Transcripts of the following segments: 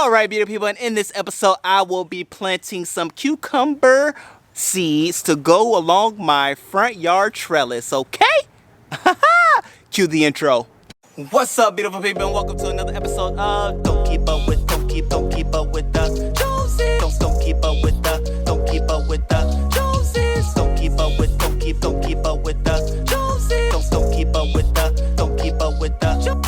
Alright, beautiful people, and in this episode I will be planting some cucumber seeds to go along my front yard trellis, okay? Cue the intro. What's up, beautiful people, and welcome to another episode of Don't Keep Up With the Joneses. Don't keep up with the Joneses. Don't keep up with the Joneses. Don't keep up with the Joneses. Don't keep up with the Joneses.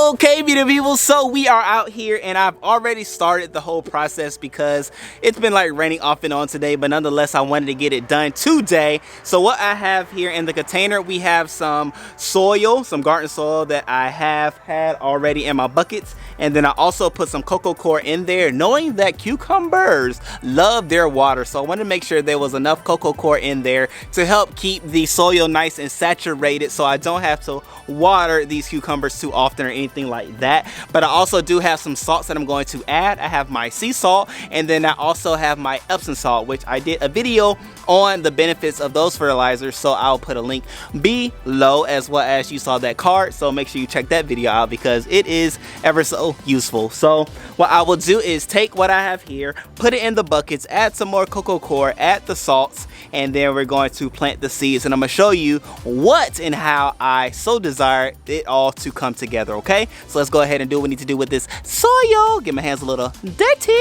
Okay, beautiful people, so we are out here and I've already started the whole process because it's been like raining off and on today, but nonetheless I wanted to get it done today. So what I have here in the container, we have some soil, some garden soil that I have had already in my buckets, and then I also put some cocoa coir in there, knowing that cucumbers love their water, so I wanted to make sure there was enough cocoa coir in there to help keep the soil nice and saturated so I don't have to water these cucumbers too often or anything like that. But I also do have some salts that I'm going to add. I have my sea salt, and then I also have my Epsom salt, which I did a video on the benefits of those fertilizers, so I'll put a link below, as well as you saw that card, so make sure you check that video out because it is ever so useful. So what I will do is take what I have here, put it in the buckets, add some more cocoa coir, add the salts, and then we're going to plant the seeds, and I'm going to show you what and how I so desire it all to come together. Okay, so let's go ahead and do what we need to do with this soil. Get my hands a little dirty.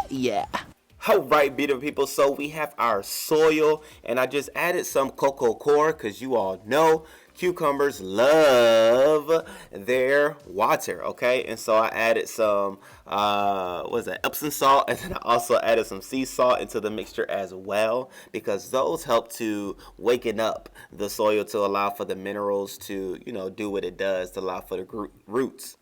Yeah. Alright, beautiful people, so we have our soil, and I just added some cocoa coir because you all know cucumbers love their water, okay? And so I added some Epsom salt, and then I also added some sea salt into the mixture as well, because those help to waken up the soil to allow for the minerals to, you know, do what it does, to allow for the roots,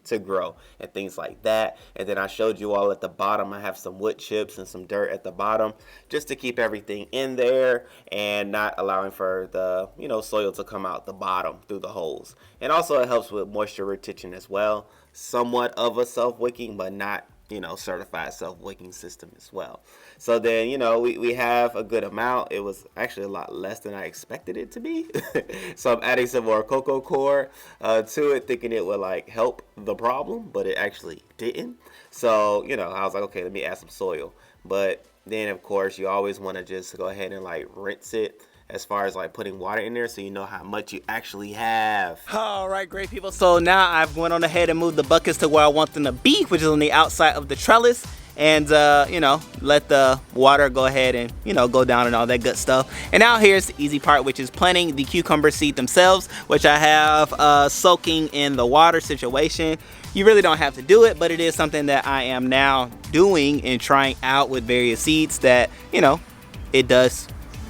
to grow and things like that. And then I showed you all at the bottom, I have some wood chips and some dirt at the bottom just to keep everything in there and not allowing for the, you know, soil to come out the bottom through the holes. And also it helps with moisture retention as well. Somewhat of a self-wicking, but not, you know, certified self-wicking system as well. So then, you know, we have a good amount. It was actually a lot less than I expected it to be. So I'm adding some more cocoa coir to it, thinking it would like help the problem, but it actually didn't. So, you know, I was like, okay, let me add some soil. But then of course you always want to just go ahead and like rinse it, as far as like putting water in there, so you know how much you actually have. All right, great people, so now I've went on ahead and moved the buckets to where I want them to be, which is on the outside of the trellis, and you know, let the water go ahead and, you know, go down and all that good stuff. And now here's the easy part, which is planting the cucumber seed themselves, which I have soaking in the water situation. You really don't have to do it, but it is something that I am now doing and trying out with various seeds that, you know, it does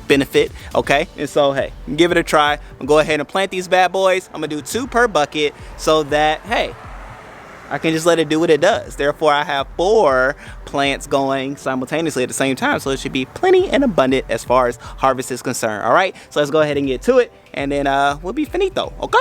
benefit. Okay, and so hey, give it a try. I'll go ahead and plant these bad boys. I'm gonna do 2 per bucket so that, hey, I can just let it do what it does. Therefore I have 4 plants going simultaneously at the same time, so it should be plenty and abundant as far as harvest is concerned. All right, so let's go ahead and get to it, and then we'll be finito. Okay.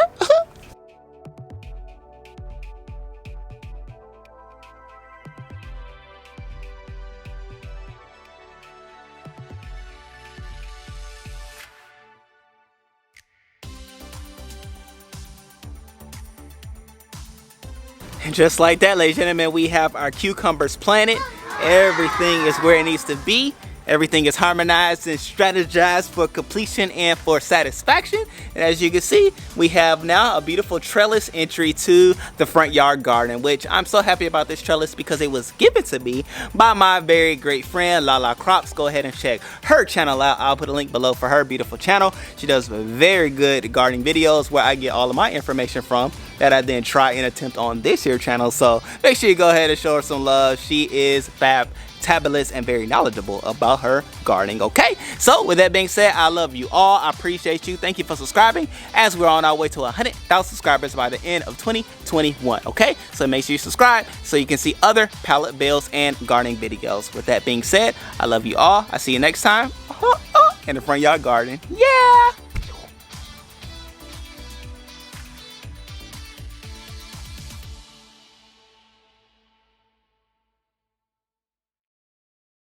And just like that, ladies and gentlemen, we have our cucumbers planted. Everything is where it needs to be. Everything is harmonized and strategized for completion and for satisfaction. And as you can see, we have now a beautiful trellis entry to the front yard garden, which I'm so happy about this trellis because it was given to me by my very great friend, Lala Crops. Go ahead and check her channel out. I'll put a link below for her beautiful channel. She does very good gardening videos where I get all of my information from that I then try and attempt on this here channel. So make sure you go ahead and show her some love. She is fabulous and very knowledgeable about her gardening. Okay, so with that being said, I love you all. I appreciate you. Thank you for subscribing, as we're on our way to 100,000 subscribers by the end of 2021. Okay, so make sure you subscribe so you can see other pallet builds and gardening videos. With that being said, I love you all. I see you next time in the front yard garden. Yeah.